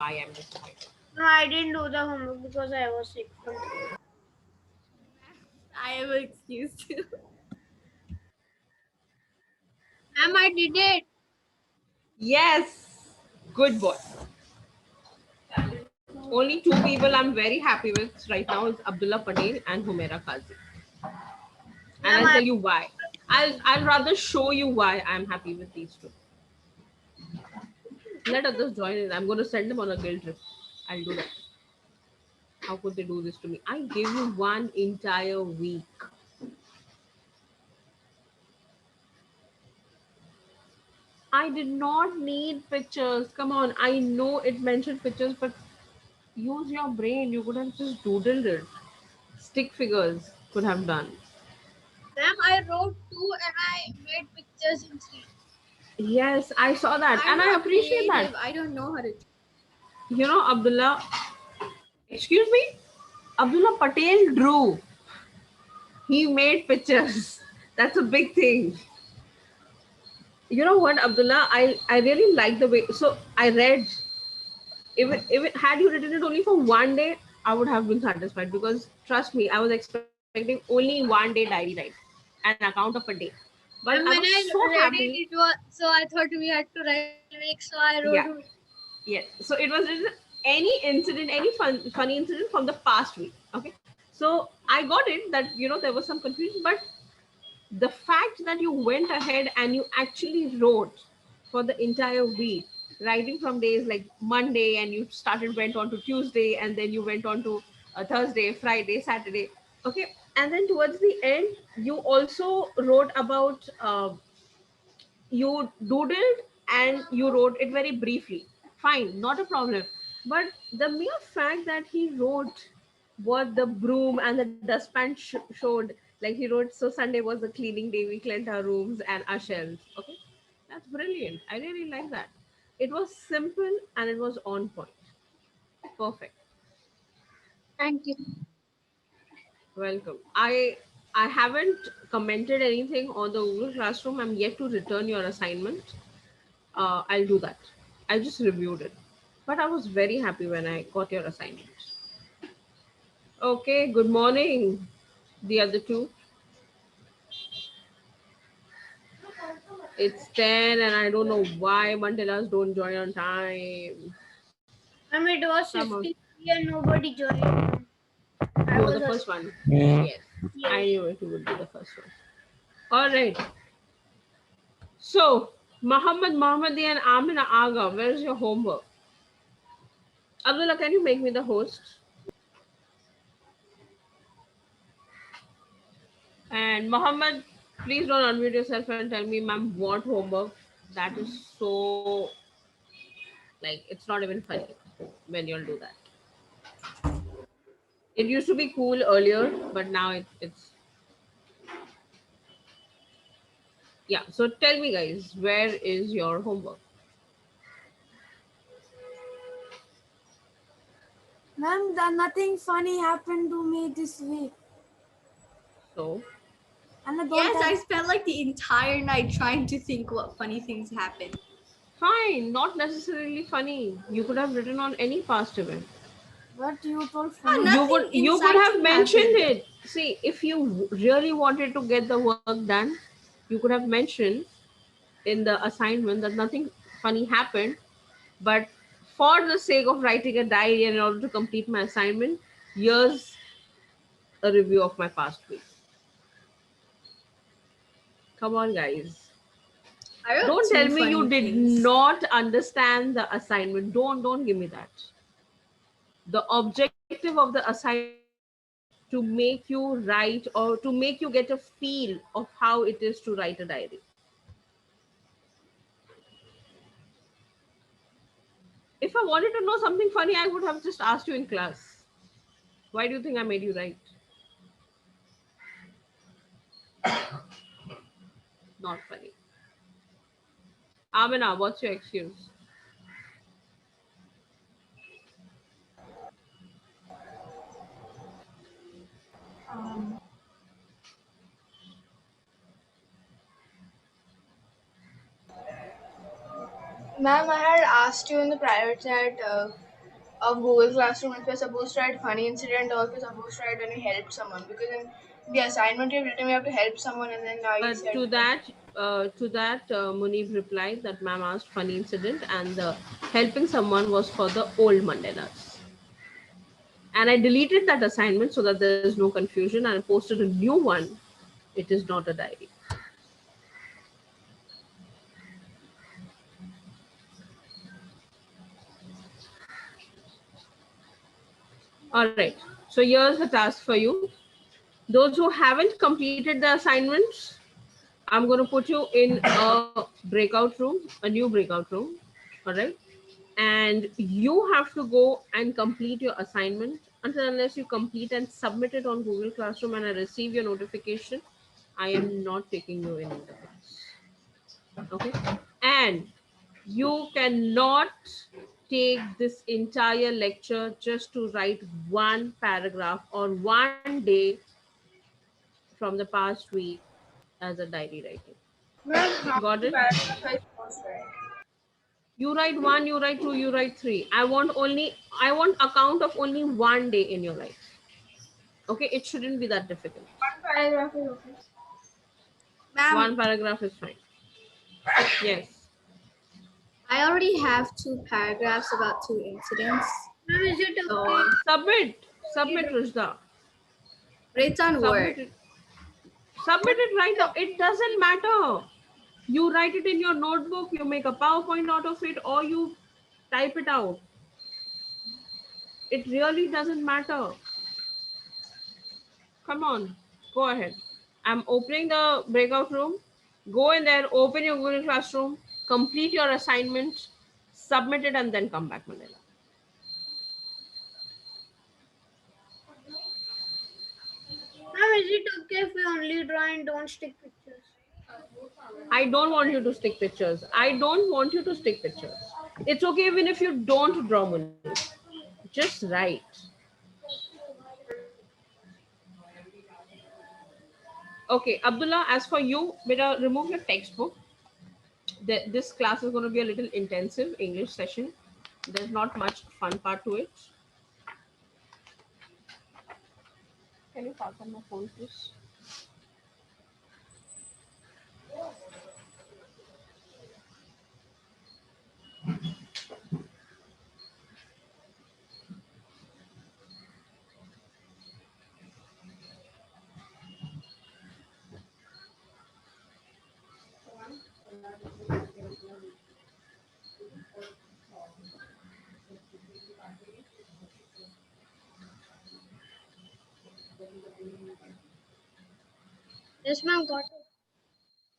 I am disappointed. No, I didn't do the homework because I was sick. I have an excuse too. Ma'am, I did it. Yes, good boy. Only two people I'm very happy with right now is Abdullah Patel and Humaira Kazi. And Ma'am, I'll I tell you why. I'll rather show you why I'm happy with these two. Let others join in. I'm going to send them on a guilt trip. I'll do that. How could they do this to me? I gave you one entire week. I did not need pictures. Come on. I know it mentioned pictures, but use your brain. You could have just doodled it. Stick figures could have done. ma'am, I wrote two and I made pictures in three. Yes, I saw that I'm and I not appreciate that. creative. I don't know how to. You know, Abdullah, excuse me, Abdullah Patel drew. He made pictures. That's a big thing. You know what, Abdullah? I really like the way. So I read. If it had you written it only for one day, I would have been satisfied because trust me, I was expecting only one day diary write, an account of a day. But I was And when so I happy. read it, it was so I thought we had to write one week, so I Yeah, wrote it. yeah. So it was written any incident, any funny incident from the past week. Okay. So I got it that there was some confusion, but the fact that you went ahead and you actually wrote for the entire week, writing from days like Monday, and you started went on to Tuesday, and then you went on to Thursday, Friday, Saturday. Okay. And then towards the end, you also wrote about you doodled and you wrote it very briefly. Fine, not a problem. But the mere fact that he wrote what the broom and the dustpan showed, like he wrote, so Sunday was the cleaning day, we cleaned our rooms and our shelves. Okay, that's brilliant. I really like that. It was simple and it was on point. Perfect. Thank you. Welcome. I haven't commented anything on the Google Classroom. I'm yet to return your assignment. I'll do that. I just reviewed it. But I was very happy when I got your assignment. Okay, good morning, the other two. It's 10 and I don't know why Mandelas don't join on time. Ma'am, it was Some of 53 and nobody joined. I you were was the a first one. Yes, I yes. knew it would be the first one. All right. So, Muhammad Mohammadi and Amina Aga, where's your homework? Abdullah, can you make me the host? And Mohammed, please don't unmute yourself and tell me, ma'am, what homework. That is so, like, it's not even funny when you'll do that. It used to be cool earlier, but now it's, yeah. So tell me, guys, where is your homework? Ma'am, nothing funny happened to me this week. So, And I don't Yes, I have. spent like the entire night trying to think what funny things happened. fine, not necessarily funny. You could have written on any past event. But you told Oh, funny. nothing You could have insightful mentioned happened. it. See, if you really wanted to get the work done, you could have mentioned in the assignment that nothing funny happened, but for the sake of writing a diary and in order to complete my assignment, here's a review of my past week. Come on, guys. I wrote Don't tell two me you funny did things. not understand the assignment. Don't give me that. The objective of the assignment to make you write or to make you get a feel of how it is to write a diary. If I wanted to know something funny, I would have just asked you in class. Why do you think I made you write? Not funny. Amina, what's your excuse? Um, Ma'am, I had asked you in the private chat of Google Classroom if you're supposed to write funny incident or if you're supposed to write when you help someone. Because in the assignment you've written, you have to help someone, and then you But said Munib replied that ma'am asked funny incident, and the helping someone was for the old Mandelas. And I deleted that assignment so that there's no confusion, and I posted a new one. It is not a diary. All right. So here's the task for you. Those who haven't completed the assignments, I'm going to put you in a breakout room, a new breakout room. All right. And you have to go and complete your assignment. Until unless you complete and submit it on Google Classroom and I receive your notification, I am not taking you in the class. Okay. And you cannot take this entire lecture just to write one paragraph or one day from the past week as a diary writing. ma'am, how Got many it? paragraphs are you supposed to write? You write one, you write two, you write three. I want account of only one day in your life. Okay, it shouldn't be that difficult. One paragraph is okay. Ma'am, One paragraph is fine. Yes. I already have 2 paragraphs about 2 incidents. Ma'am, is it okay? So, Submit, Rushda. but it's on Submit Word. it. Submit it right now. It doesn't matter. You write it in your notebook, you make a PowerPoint out of it, or you type it out. It really doesn't matter. Come on, go ahead. I'm opening the breakout room. Go in there, open your Google Classroom, complete your assignment, submit it, and then come back, Mandela. Ma'am, is it okay if we only draw and don't stick pictures? I don't want you to stick pictures. I don't want you to stick pictures. It's okay even if you don't draw money. Just write. Okay, Abdullah, as for you, better remove your textbook. This class is going to be a little intensive English session. There's not much fun part to it. Can you pass on my phone, please? Yes, ma'am, got it.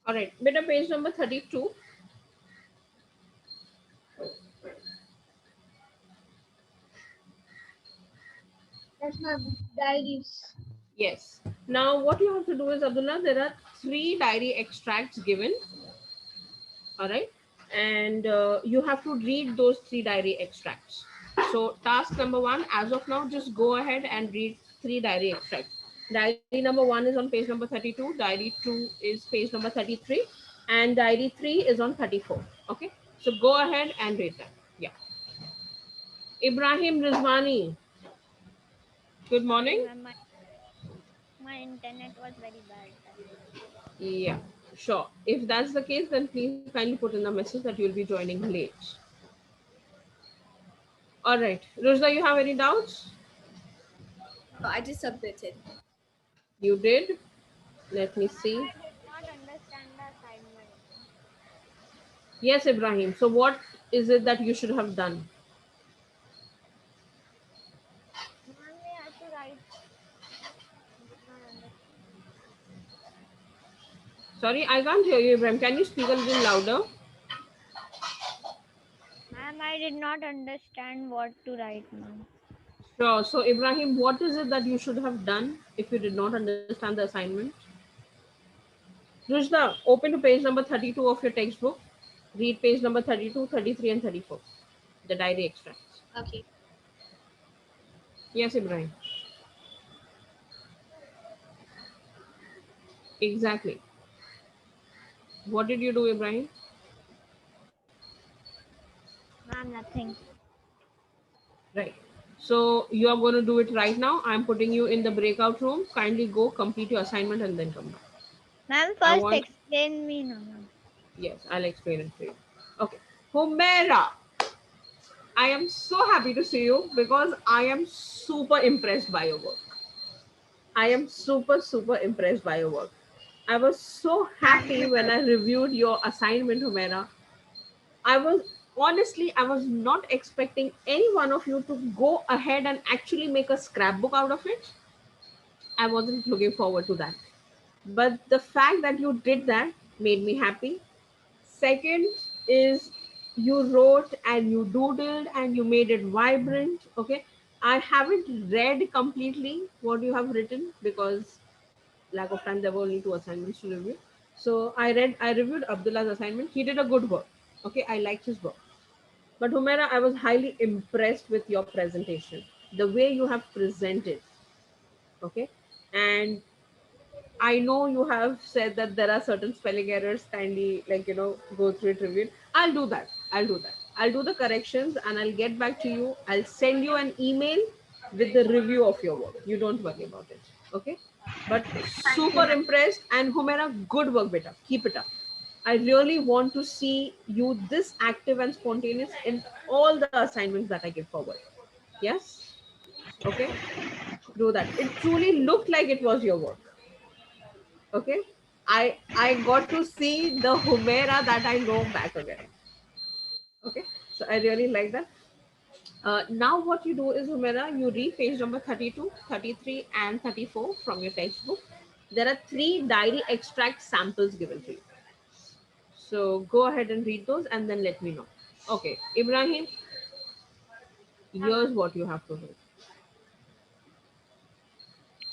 All right, better page number 32. Yes, ma'am. Diaries. Yes. Now, what you have to do is, Abdullah, there are 3 diary extracts given. All right. And you have to read those 3 diary extracts. So, task number 1, as of now, just go ahead and read 3 diary extracts. Diary number 1 is on page number 32, diary 2 is page number 33, and diary 3 is on 34. Okay. So, go ahead and read that. Yeah. Ibrahim Rizwani, good Sorry, morning. ma'am, my internet was very bad that day. Yeah, sure. If that's the case, then please kindly put in the message that you'll be joining late. All right. Rujda, you have any doubts? No, I just submitted. You did? Let me Ma'am, see. I did not understand the assignment. Yes, Ibrahim. So, what is it that you should have done? Ma'am, we had to write. I did not understand. Sorry, I can't hear you, Ibrahim. Can you speak a little louder? Ma'am, I did not understand what to write, ma'am. Sure. So, Ibrahim, what is it that you should have done if you did not understand the assignment? Rujda, open to page number 32 of your textbook. Read page number 32, 33, and 34. The diary extracts. Okay. Yes, Ibrahim. Exactly. What did you do, Ibrahim? Ma'am, nothing. Right. So you are going to do it right now. I'm putting you in the breakout room. Kindly go complete your assignment and then come back. Ma'am, I first want, explain me now, ma'am. yes, I'll explain it to you. Okay. Humera, I am so happy to see you because I am super impressed by your work. I am super, super impressed by your work. I was so Thank happy you, when ma'am. I reviewed your assignment, Humera. I was honestly, I was not expecting any one of you to go ahead and actually make a scrapbook out of it. I wasn't looking forward to that. But the fact that you did that made me happy. Second is you wrote and you doodled and you made it vibrant. Okay. I haven't read completely what you have written because lack of time there were only two assignments to review. So I reviewed Abdullah's assignment. He did a good work. Okay, I liked his work. But Humera, I was highly impressed with your presentation, the way you have presented. Okay, and I know you have said that there are certain spelling errors. Kindly, go through it, review it. I'll do that. I'll do that. I'll do the corrections and I'll get back to you. I'll send you an email with the review of your work. You don't worry about it. Okay. But Thank super you, ma'am. impressed and Humera, good work, beta. Keep it up. I really want to see you this active and spontaneous in all the assignments that I give forward. Yes. Okay. Do that. It truly looked like it was your work. Okay, I got to see the Humera that I know back again. Okay, so I really like that. Now what you do is, Humera, you read page number 32, 33, and 34 from your textbook. There are three diary extract samples given to you, so go ahead and read those and then let me know. Okay, Ibrahim, here's what you have to do.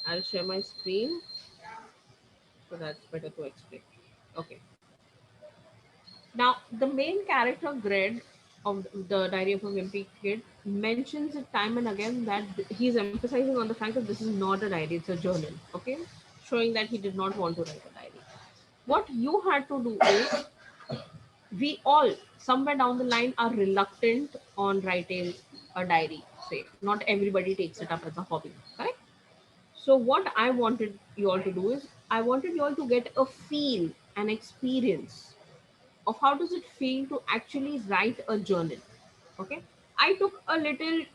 I'll share my screen so that's better to explain. Okay, now, the main character, Gred, of the Diary of a Wimpy Kid, mentions it time and again that he's emphasizing on the fact that this is not a diary, it's a journal, okay? Showing that he did not want to write a diary. What you had to do is, we all, somewhere down the line, are reluctant on writing a diary, say. Not everybody takes it up as a hobby, correct? So, what I wanted you all to do is, I wanted you all to get a feel, an experience of how does it feel to actually write a journal. Okay, I took a little,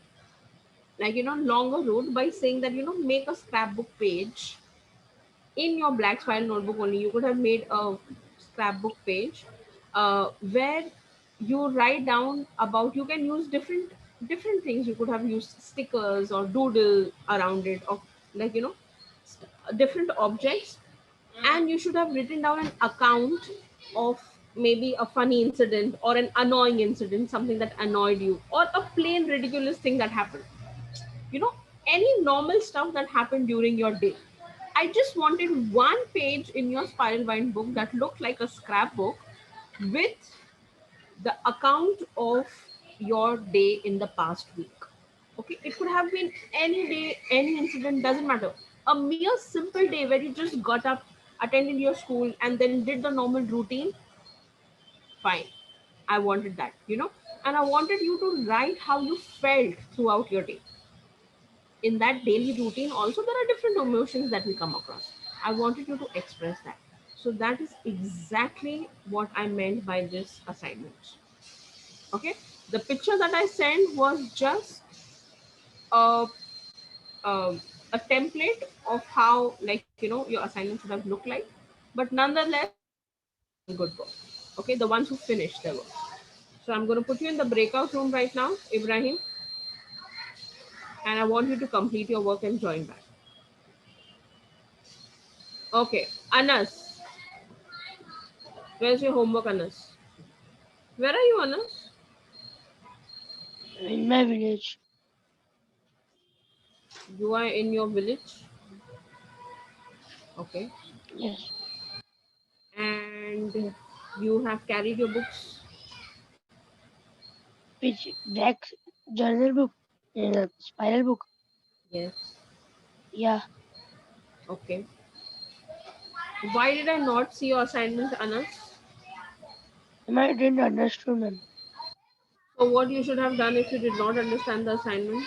longer route by saying that, make a scrapbook page in your black spiral notebook. Only you could have made a scrapbook page where you write down about, you can use different things. You could have used stickers or doodle around it, or different objects, and you should have written down an account of maybe a funny incident or an annoying incident, something that annoyed you, or a plain ridiculous thing that happened, you know any normal stuff that happened during your day. I just wanted one page in your spiral bind book that looked like a scrapbook with the account of your day in the past week. Okay, it could have been any day, any incident, doesn't matter. A mere simple day where you just got up, attended your school, and then did the normal routine. Fine. I wanted that, and I wanted you to write how you felt throughout your day. In that daily routine, also, there are different emotions that we come across. I wanted you to express that. So, that is exactly what I meant by this assignment. Okay, the picture that I sent was just a, a, a template of how, your assignment should have looked like. But nonetheless, everybody has done good work. Okay, the ones who finished their work. So I'm going to put you in the breakout room right now, Ibrahim, and I want you to complete your work and join back. Okay, Anas, where's your homework, Anas? Where are you, Anas? In my village. You are in your village. Okay, Yes. and you have carried your books. Which black journal book? Spiral book? Yes. Yeah. Okay. Why did I not see your assignment, Anas? I didn't understand, ma'am. So what you should have done if you did not understand the assignment?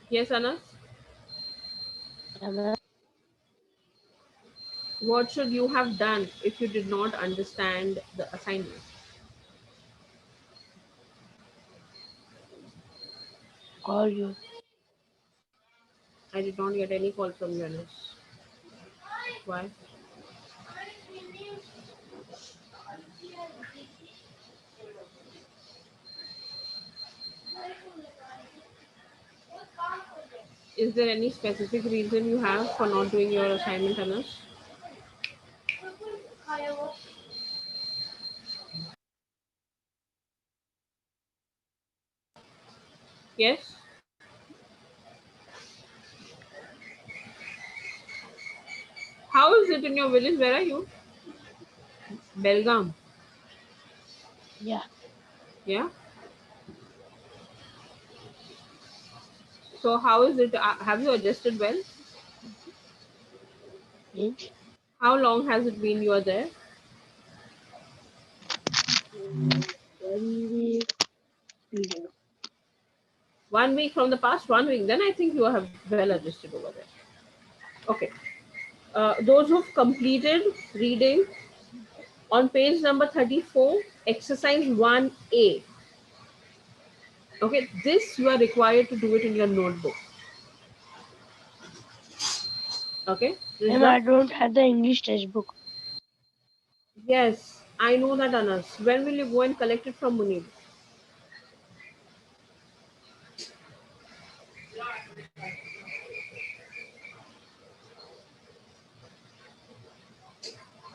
Yes, Anas? Yeah, ma'am. What should you have done if you did not understand the assignment? Call you. I did not get any call from you, Anas. Why? Is there any specific reason you have for not doing your assignment, Anas? Yes? How is it in your village? Where are you? Belgaum. Yeah. Yeah? So how is it? Have you adjusted well? Means How long has it been you are there? 1 week. Period. 1 week from the past 1 week. Then I think you have well adjusted over there. Okay. Those who've completed reading on page number 34, exercise 1A. Okay, this you are required to do it in your notebook. Okay, Ma'am, Rizza? I don't have the English textbook. Yes, I know that, Anas. When will you go and collect it from Munib?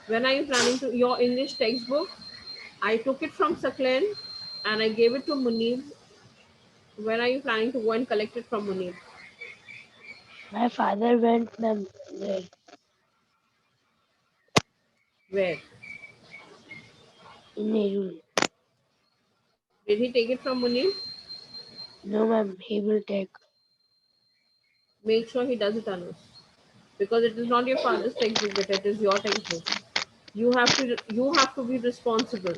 When are you planning to? Your English textbook? I took it from Saklen and I gave it to Munib. When are you planning to go and collect it from Munib? My father went, ma'am, there Where? in Nerul. Did he take it from Munib? No, ma'am, he will take. Make sure he does it, Anas. Because it is not your father's textbook, but it is your textbook. You have to be responsible.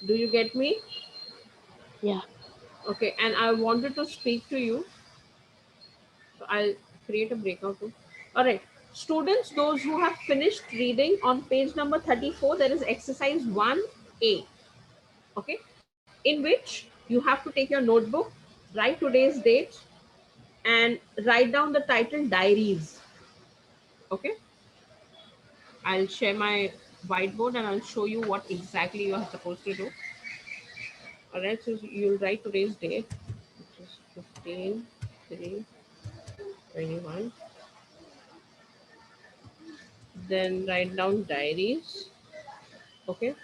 Do you get me? Yeah. Okay, and I wanted to speak to you. So I'll create a breakout room. All right. Students, those who have finished reading on page number 34, there is exercise 1A. Okay, in which you have to take your notebook, write today's date, and write down the title Diaries. Okay, I'll share my whiteboard and I'll show you what exactly you are supposed to do. All right, so you'll write today's date, which is 15 3 21. Then write down diaries. Okay,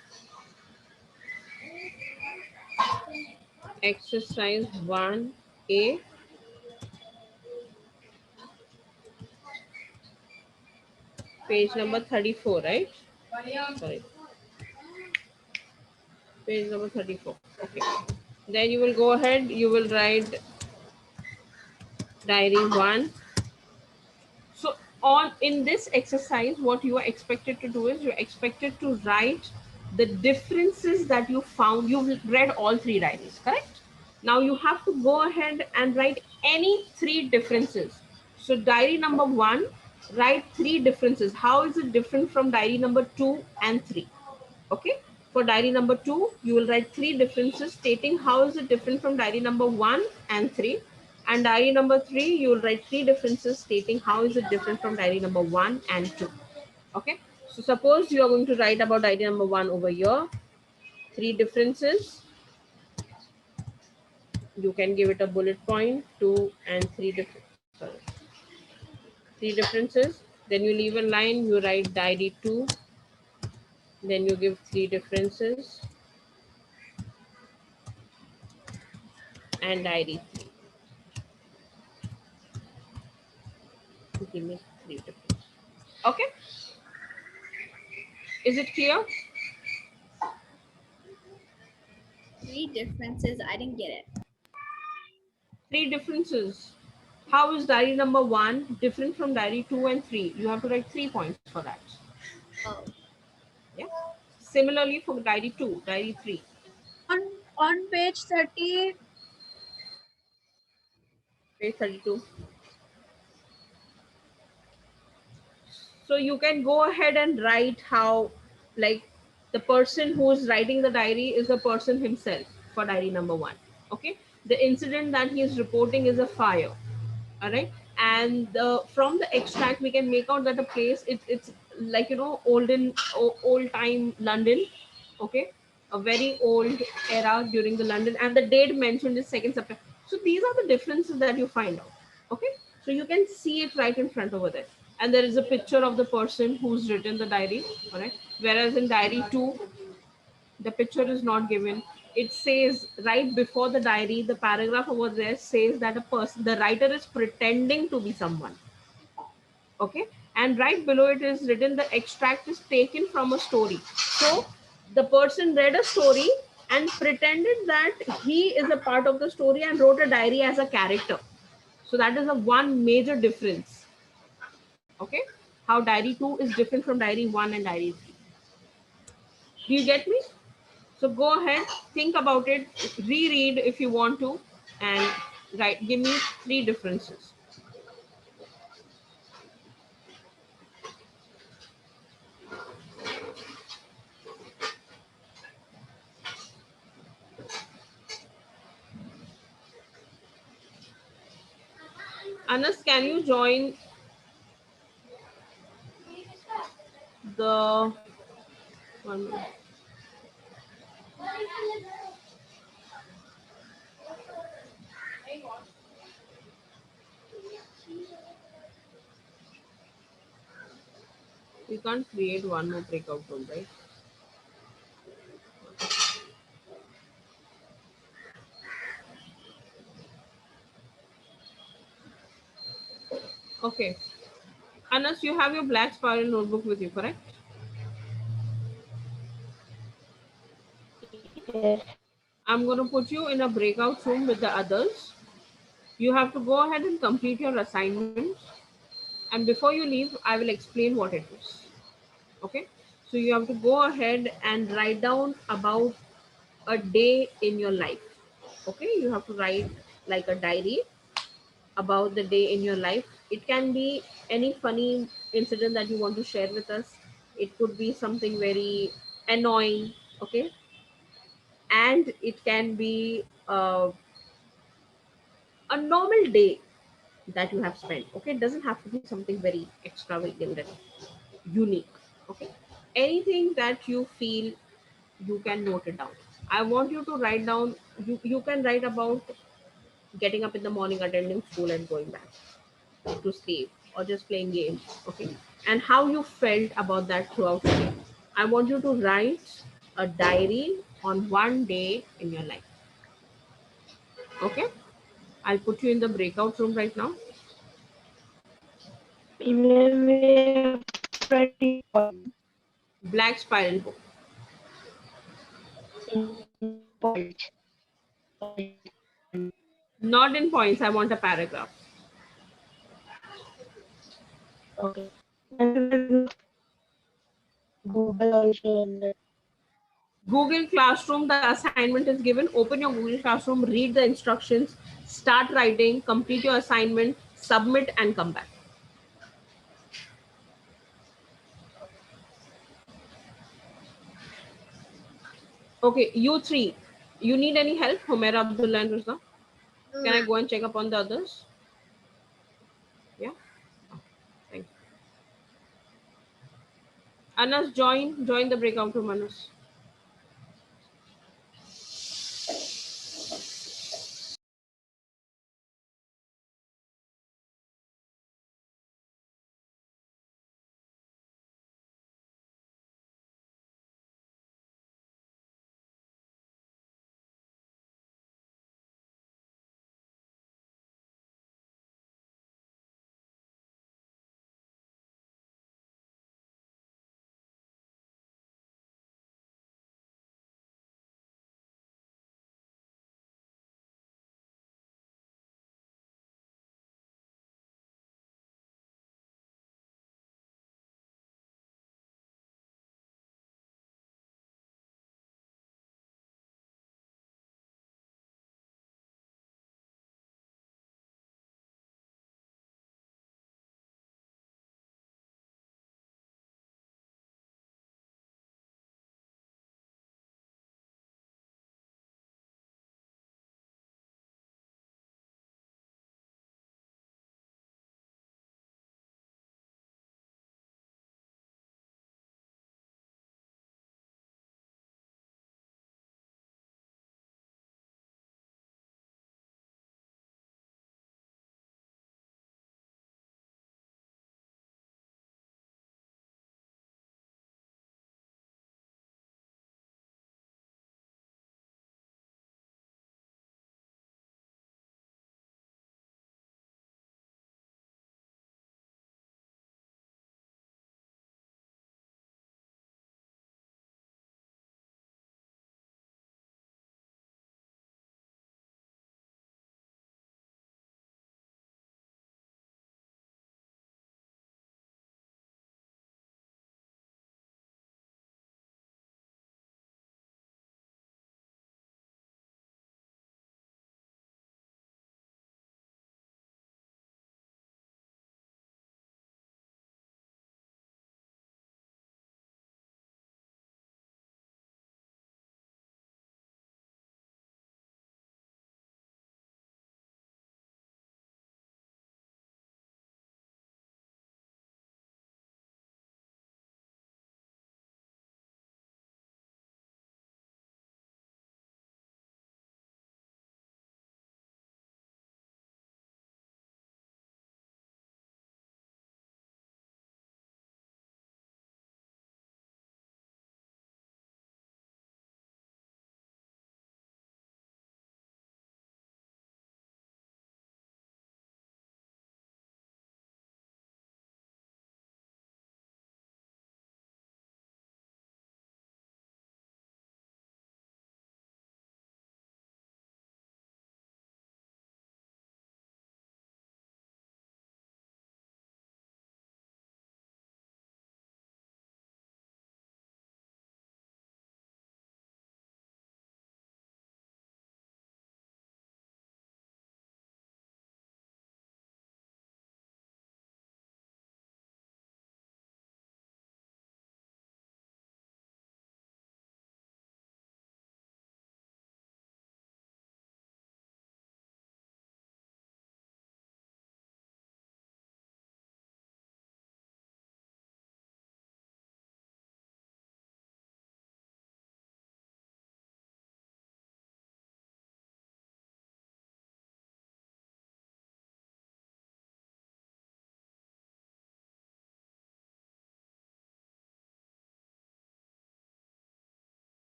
exercise 1A, page number 34, right? Sorry, page number 34. Okay, then you will go ahead, you will write diary 1. So on in this exercise, what you are expected to do is you're expected to write the differences that you found. You've read all three diaries, correct? Now you have to go ahead and write any three differences. So diary number 1, write three differences. How is it different from diary number 2 and 3? Okay, for diary number 2 you will write three differences stating how is it different from diary number 1 and 3, and diary number 3 you will write three differences stating how is it different from diary number 1 and 2. Okay, so suppose you are going to write about diary number 1 over here, three differences. You can give it a bullet point, 2 and 3 different, sorry, three differences. Then you leave a line, you write diary 2, then you give three differences, and diary 3. Give me three differences. Okay, is it clear? Three differences. I didn't get it. Three differences. How is diary number 1 different from diary 2 and 3? You have to write 3 points for that. Oh. Yeah. Similarly for diary 2, diary 3. On on page 30, Page 32. So you can go ahead and write how, like, the person who is writing the diary is the person himself for diary number 1. Okay. The incident that he is reporting is a fire. All right. And from the extract we can make out that the place, it's like, old time London. Okay. A very old era during the London, and the date mentioned is 2nd September. So these are the differences that you find out. Okay. So you can see it right in front over there, and there is a picture of the person who's written the diary. All right. Whereas in diary 2, the picture is not given. It says right before the diary, the paragraph over there says that a person, the writer is pretending to be someone. Okay. And right below it is written the extract is taken from a story. So the person read a story and pretended that he is a part of the story and wrote a diary as a character. So that is a one major difference. Okay. How diary 2 is different from diary 1 and diary 3. Do you get me? So go ahead, think about it, reread if you want to, and write. Give me 3 differences. Anas, can you join the 1 minute? We can't create one more breakout room, right? Okay. Anas, you have your black spiral notebook with you, correct? Yes. I'm going to put you in a breakout room with the others. You have to go ahead and complete your assignment. And before you leave, I will explain what it is. Okay. So you have to go ahead and write down about a day in your life. Okay. You have to write like a diary about the day in your life. It can be any funny incident that you want to share with us. It could be something very annoying. Okay. And it can be a normal day that you have spent. Okay. It doesn't have to be something very extravagant and unique. Okay. Anything that you feel, you can note it down. I want you to write down, you can write about getting up in the morning, attending school, and going back to sleep, or just playing games. Okay. And how you felt about that throughout the day. I want you to write a diary on one day in your life. Okay. I'll put you in the breakout room right now. Ma'am, we have writing point Black spiral book. in points. Not in points. I want a paragraph. Okay. And we will use Google also in that. Google Classroom, the assignment is given. Open your Google Classroom, read the instructions, start writing, complete your assignment, submit, and come back. Okay, you three. You need any help? Humaira, Abdullah, and Ruzna? Can I go and check up on the others? Yeah? Thank you. Anas, join the breakout room, Anas.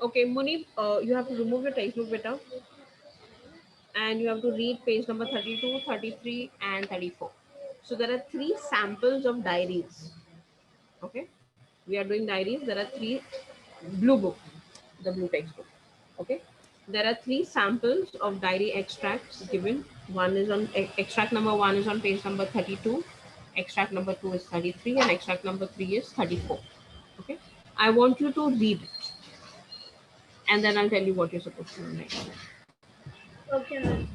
Okay, Munib, you have to remove your textbook better, and you have to read page number 32, 33, and 34. So there are three samples of diaries. Okay, we are doing diaries. There are three blue book, the blue textbook. Okay, there are three samples of diary extracts given. One is on extract number one is on page number 32, extract number two is 33, and extract number three is 34. Okay, I want you to read it, and then I'll tell you what you're supposed to do next. Okay, ma'am.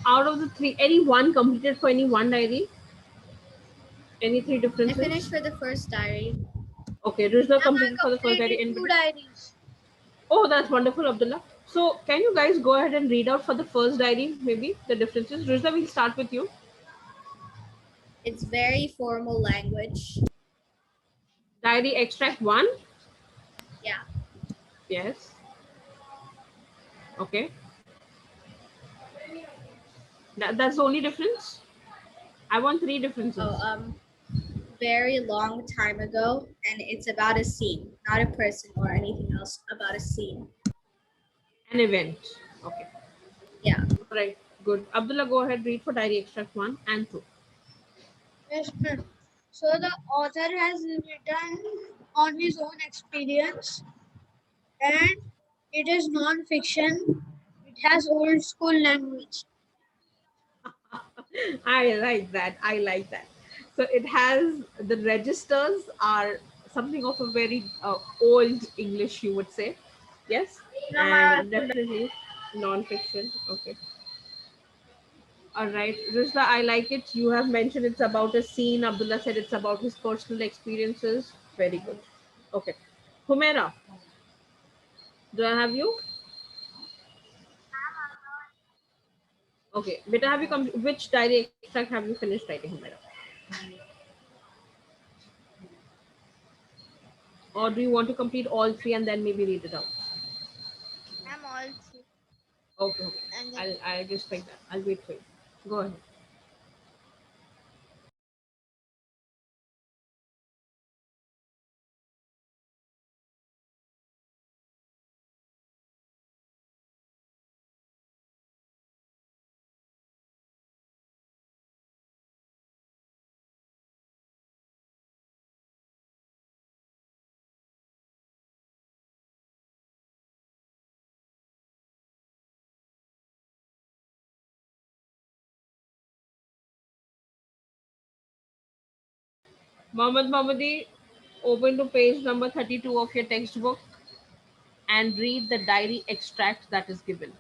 Out of the three, any one completed for any one diary? Any three I finished differences? for the first diary. Okay, Rizla Ma'am, I completed for the first diary. completed two Anybody? diaries. Oh, that's wonderful, Abdullah. So, can you guys go ahead and read out for the first diary, maybe the differences? Rizla, we'll start with you. It's very formal language. Diary extract one. Yeah. Yes. Okay. That's the only difference. I want three Oh, differences. very long time ago, and it's about a scene, not a person or anything else. About a scene. An event. Okay. Yeah. All right. Good. Abdullah, go ahead. Read for diary extract one and two. Yes, ma'am. So the author has written on his own experience, and it is non-fiction. It has old school language. I like that. I like that. So it has the registers are something of a very old English, you would say. Yes, Ma'am, I and also definitely non-fiction. Okay. All right, Rishda, I like it. You have mentioned it's about a scene. Abdullah said it's about his personal experiences. Very good. Okay. Humera, do I have you? Okay, beta, have you which diary extract have you finished writing, beta? Or do you want to complete all three and then maybe read it out? I'm all three. Okay, okay. And then I'll just take that. I'll wait for you. Go ahead. Mohammed Mohammadi, open to page number 32 of your textbook and read the diary extract that is given.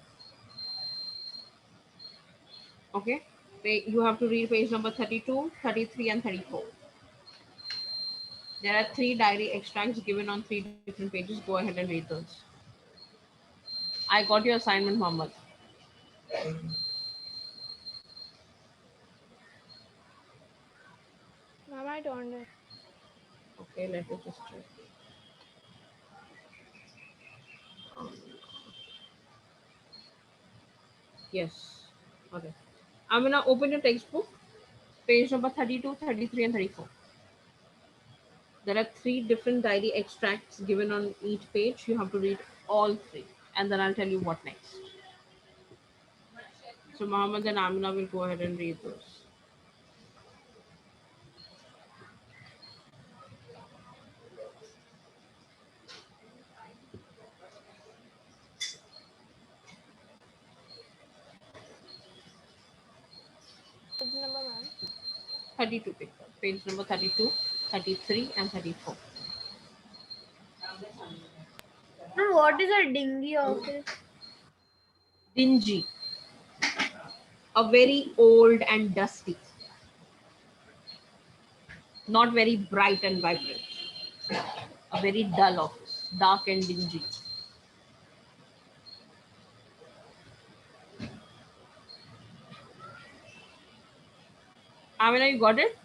Okay? You have to read page number 32, 33, and 34. There are three diary extracts given on three different pages. Go ahead and read those. I got your assignment, Mohammed. Mama, I turned it. Okay, let me just check. Yes. Okay. I'm gonna open your textbook, page number 32, 33, and 34. There are three different diary extracts given on each page. You have to read all three, and then I'll tell you what next. So Mohammed and Amina will go ahead and read those. Page number, ma'am. 32 page number 32, 33, and 34. Ma'am, what is a dingy office? Dingy, a very old and dusty, not very bright and vibrant, a very dull office, dark and dingy. Amina, you got it?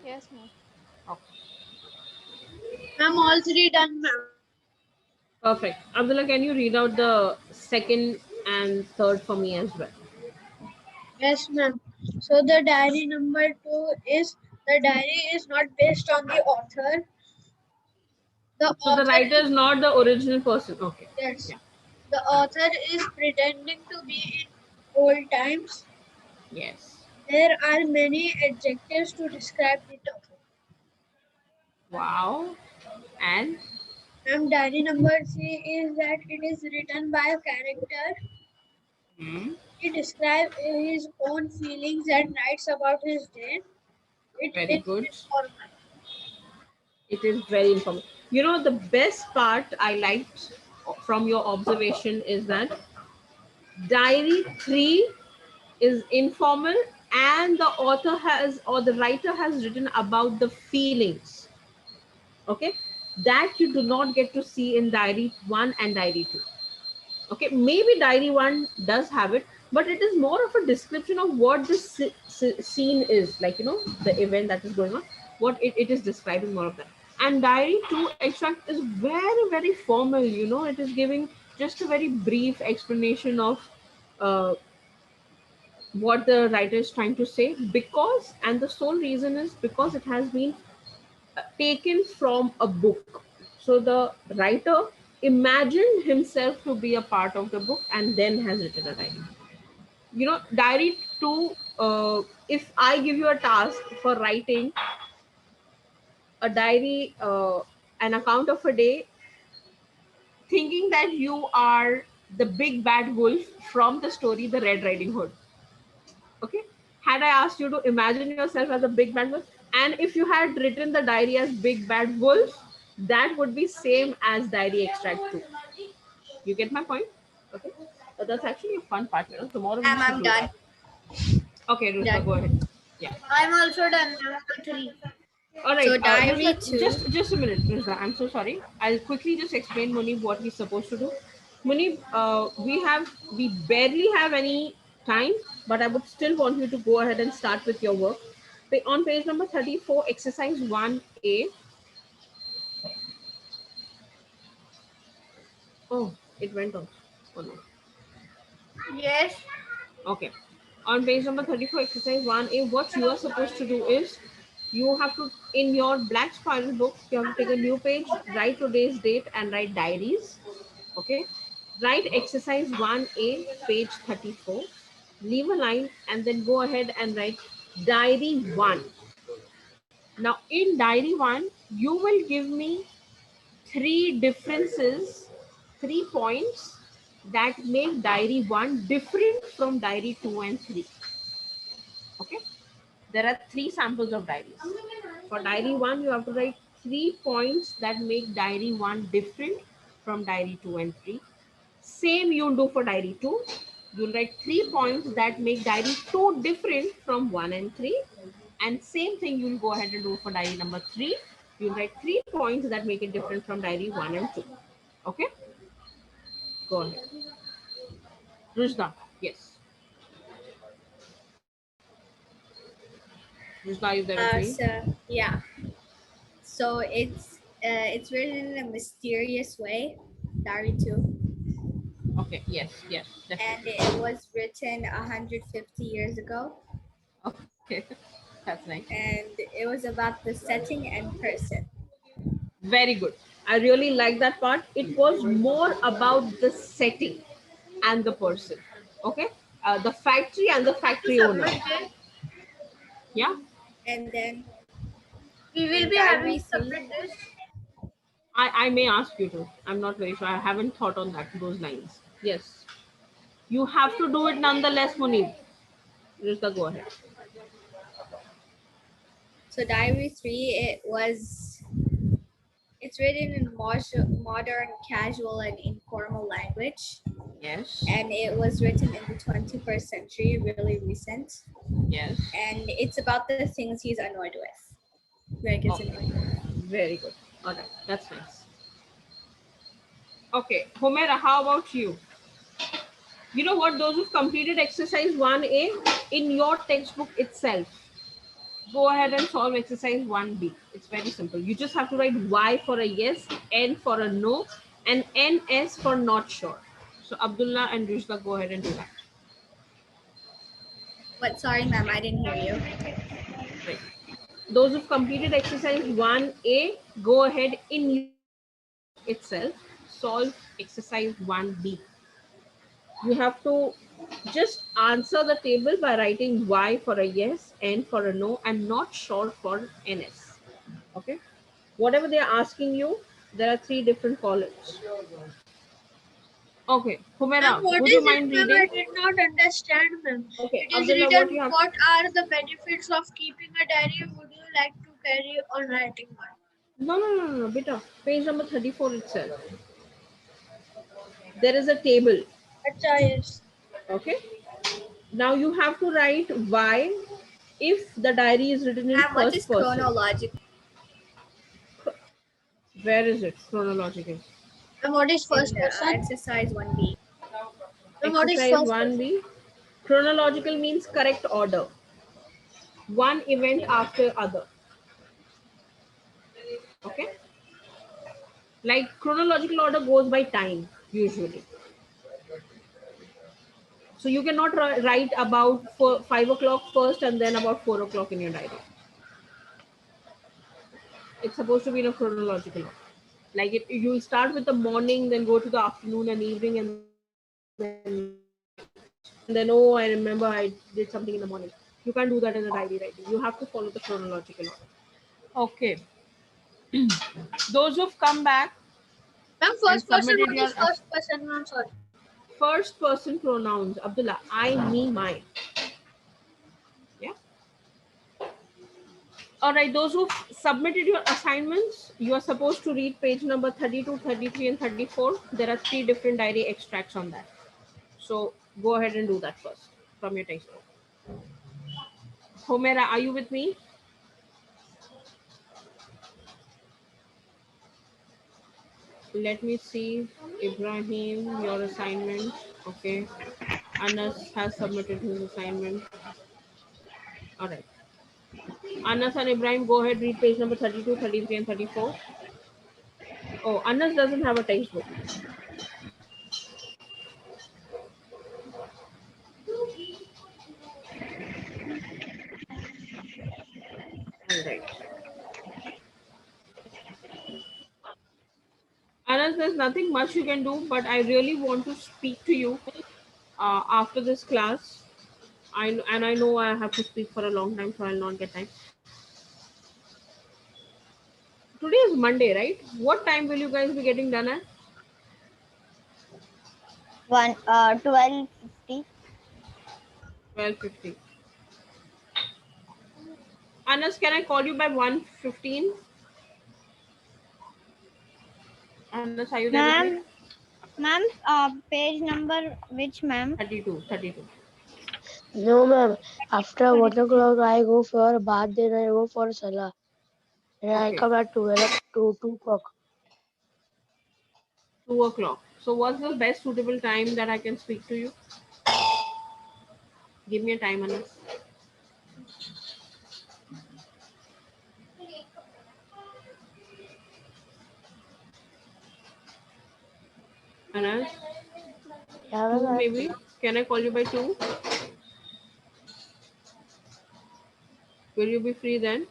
Yes, ma'am. Okay. I'm all three done, ma'am. Perfect. Abdullah, can you read out the second and third for me as well? Yes, ma'am. So the diary number 2 is the diary is not based on the author. The So the author writer is is not the original person. Okay. yes. Yeah. The author is pretending to be in old times. Yes. There are many adjectives to describe the topic. Wow. And Diary number 3 is that it is written by a character. hmm, He describes his own feelings and writes about his day. It very is good. informal. It is very informative. You know, the best part I liked from your observation is that diary 3 is informal and the author has or the writer has written about the feelings. Okay. That you do not get to see in diary 1 and diary 2. Okay, maybe diary 1 does have it, but it is more of a description of what this scene is like, the event that is going on, what it is describing more of that. And diary 2 extract is very very formal, it is giving just a very brief explanation of uh, what the writer is trying to say, because and the sole reason is because it has been taken from a book. So the writer imagined himself to be a part of the book and then has written a diary. Diary 2, if I give you a task for writing a diary, an account of a day, thinking that you are the big bad wolf from the story The Red Riding Hood. Okay, had I asked you to imagine yourself as a big bad wolf, and if you had written the diary as big bad wolf, that would be same as diary extract 2. You get my point? Okay, but that's actually a fun part. Tomorrow we should I'm do done. that. Okay, Rusta, Done. go ahead. Yeah. I'm also done. I'm three. All right, So diary Rusta, 2. just a minute, Rusta. I'm so sorry. I'll quickly just explain Munib what he's supposed to do. Munib, we barely have any time, but I would still want you to go ahead and start with your work. On page number 34, exercise 1A. Oh, it went off. Oh no. Yes. Okay. On page number 34, exercise 1A, what you are supposed to do is you have to, in your black spiral book, you have to take a new page, write today's date and write diaries. Okay. Write exercise 1A, page 34. Leave a line and then go ahead and write diary 1. Now, in diary 1, you will give me three differences, 3 points that make diary 1 different from diary 2 and 3. Okay, there are three samples of diaries. For diary 1, you have to write 3 points that make diary 1 different from diary 2 and 3. Same you'll do for diary 2. You'll write 3 points that make diary 2 different from 1 and 3. And same thing you'll go ahead and do for diary number 3. You'll write 3 points that make it different from diary 1 and 2. Okay, go ahead. Rushda, yes. Rushda, are you there with me? So yeah. So it's written in a mysterious way, Diary 2, Okay, yes, yes, and definitely. it was written 150 years ago, Okay, that's nice. and it was about the setting and person. Very good. I really like that part. It was more about the setting and the person. Okay, the factory and the To factory owner. submit this, Yeah, And then we will in be having Diary to submit 3, this. I may ask you to. I'm not very sure. I haven't thought on that those lines. Yes, you have to do it nonetheless, Munib. Just go ahead. so Diary 3, it's written in modern, casual, and informal language, Yes, and it was written in the 21st century, really recent, yes. and it's about the things he's annoyed with. Greg is Okay, annoyed with. very good. All right, that's nice. Okay, Homera, how about you? You know what? Those who've completed exercise 1A in your textbook itself, go ahead and solve exercise 1B. It's very simple. You just have to write Y for a yes, N for a no, and NS for not sure. So Abdullah and Rishda, go ahead and do that. What? Sorry, ma'am, I didn't hear you. Right. Those who've completed exercise 1A, go ahead in your textbook itself, solve exercise 1B. You have to just answer the table by writing Y for a yes, N for a no, and not sure for NS. Okay. Whatever they are asking you, there are three different columns. Okay. Ma'am, Humera, what would you is it, mind ma'am? I reading? did not understand, ma'am. Okay. It is Abdullah, what you written, have? what are the benefits of keeping a diary? Would you like to carry on writing one? No, no, no, no, no. Beta. Page number 34 itself. There is a table. Acha, yes. Okay. Now you have to write why if the diary is written in Ma'am, what is first person. chronological Where is it chronological? And what is in first person? exercise 1B? And what is Exercise first person? 1B. Chronological means correct order. One event after other. Okay. Like chronological order goes by time usually. So you cannot write about 5 o'clock first and then about 4 o'clock in your diary. It's supposed to be in a chronological order. Like you start with the morning, then go to the afternoon and evening, and then night, and then oh, I remember I did something in the morning. You can't do that in a diary writing. You have to follow the chronological order. Okay. Those who've come back Ma'am, and first person, submitted what your is first person? Ma'am, sorry. first person pronouns, Abdullah, I, me, mine. Yeah. All right, those who submitted your assignments, you are supposed to read page number 32, 33, and 34. There are three different diary extracts on that. So go ahead and do that first from your textbook. Homera, are you with me? Let me see. Ibrahim, your assignment. Okay. Anas has submitted his assignment. All right. Anas and Ibrahim, go ahead, read page number 32, 33, and 34. Oh, Anas doesn't have a textbook. All right. Anas, there's nothing much you can do, but I really want to speak to you after this class. I know I have to speak for a long time, so I'll not get time. Today is Monday, right? What time will you guys be getting done at? 12:50. 12:50. Anas, can I call you by 1:15? Anas, are you there with me? Ma'am, ma'am, page number which ma'am? 32, 32. No, ma'am. After 1 o'clock, I go for a bath, then I go for Salah. And I Okay, come at 2 o'clock. 2 o'clock. So, what's the best suitable time that I can speak to you? Give me a time, Anas. Anas, Yeah, 2 ma'am. maybe? Can I call you by 2? Will you be free then?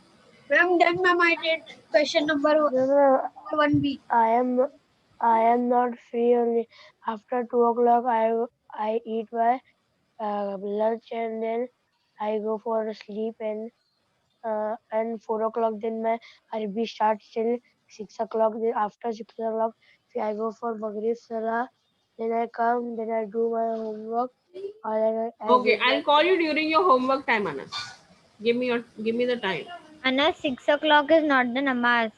Ma'am, then ma'am, I did question number No, no, 1B. I am not free only. After 2 o'clock, I eat my lunch and then I go for sleep and 4 o'clock then my Arabic starts till 6 o'clock. Then after 6 o'clock, I go for Maghrib Salah. Then I come, then I do my homework. Or then I Okay, read I'll my. call you during your homework time, Anas. Give me the time. Anna, 6 o'clock is not the namaz.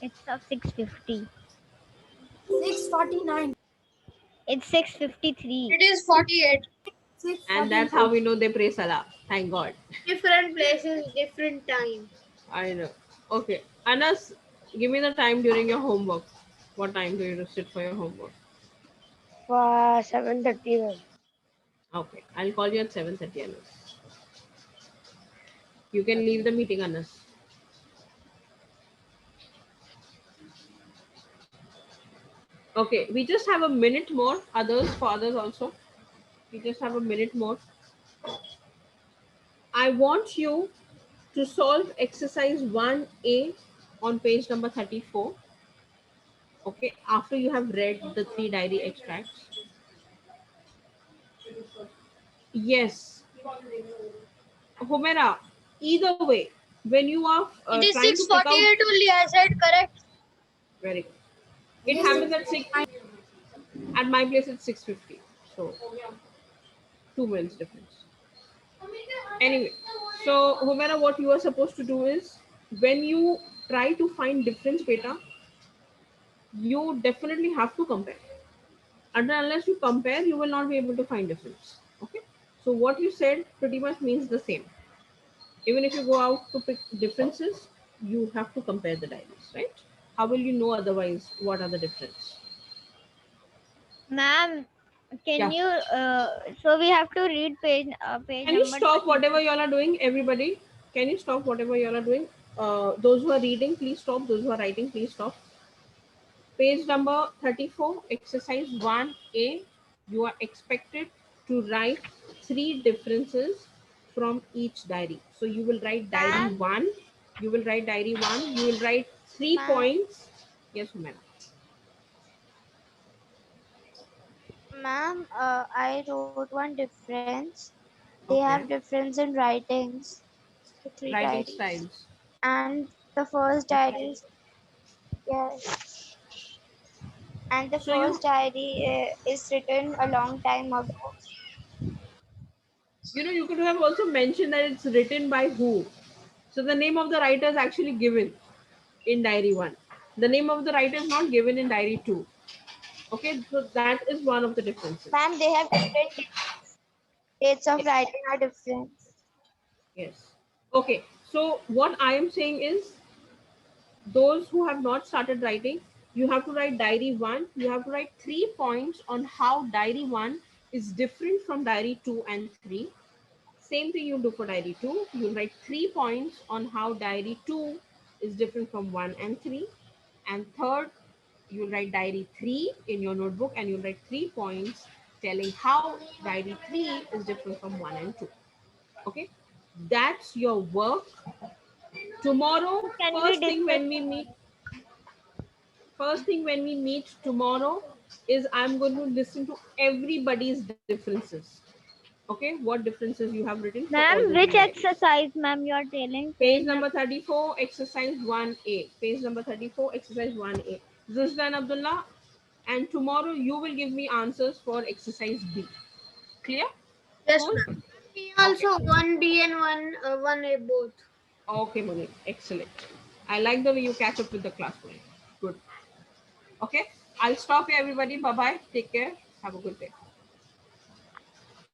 It's of 6:50. 6:49. It's 6:53. It is 48. And 6:49. that's how we know they pray Salah. Thank God. Different places, different time. I know. Okay, Anas, give me the time during your homework. What time do you sit for your homework? 7:30, ma'am. Okay, I'll call you at 7:30, Anas. You can leave the meeting, Anas. Okay, we just have a minute more. Others, for others also. We just have a minute more. I want you to solve exercise 1A on page number 34. Okay, after you have read the three diary extracts. Yes, Homera, either way, when you are It is trying to pick out, 6:48 only. I said correct. very good. It happens at 6. At my place, it's 6:50. So 2 minutes difference. Anyway, so Homera, what you are supposed to do is when you try to find difference, beta, you definitely have to compare. And unless you compare, you will not be able to find difference. Okay. So what you said pretty much means the same. Even if you go out to pick differences, you have to compare the diaries, right? How will you know otherwise what are the difference? Ma'am, can Yeah. you? So we have to read page Can you number stop 32. whatever y'all are doing, everybody? Can you stop whatever y'all are doing? Those who are reading, please stop. Those who are writing, please stop. Page number 34, exercise 1A. You are expected to write three differences from each diary. So you will write diary Ma'am, 1. You will write diary 1. You will write 3 ma'am, points. Yes, Humana. ma'am. I wrote one difference. They have Okay. difference in writings. The three Writing diaries. styles. And the first diary is, yes. And the So you first diary is written a long time ago. you could have also mentioned that it's written by who. So the name of the writer is actually given in diary 1. The name of the writer is not given in diary 2. Okay, so that is one of the differences. Ma'am, they have different dates of Yes. writing are different. Yes. Okay. So what I am saying is those who have not started writing, you have to write diary 1. You have to write 3 points on how diary 1 is different from diary 2 and 3. Same thing you'll do for diary 2. You'll write 3 points on how diary 2 is different from 1 and 3. And third, you'll write diary 3 in your notebook and you'll write 3 points telling how diary 3 is different from 1 and 2. Okay, that's your work. Tomorrow, Can we discuss? first thing when we meet tomorrow is I'm going to listen to everybody's differences. Okay, what differences you have written for all the Ma'am, three which diaries. exercise, ma'am, you are telling? Page Page number number. 34, exercise 1A. Page number 34, exercise 1A. Zuzdan Abdullah, and tomorrow you will give me answers for exercise B. Clear? Yes, Cool? ma'am. Me Okay. also 1B and 1A both. Okay, Monique. Excellent. I like the way you catch up with the class, Monique. Good. Okay. I'll stop here, everybody. Bye bye. Take care. Have a good day.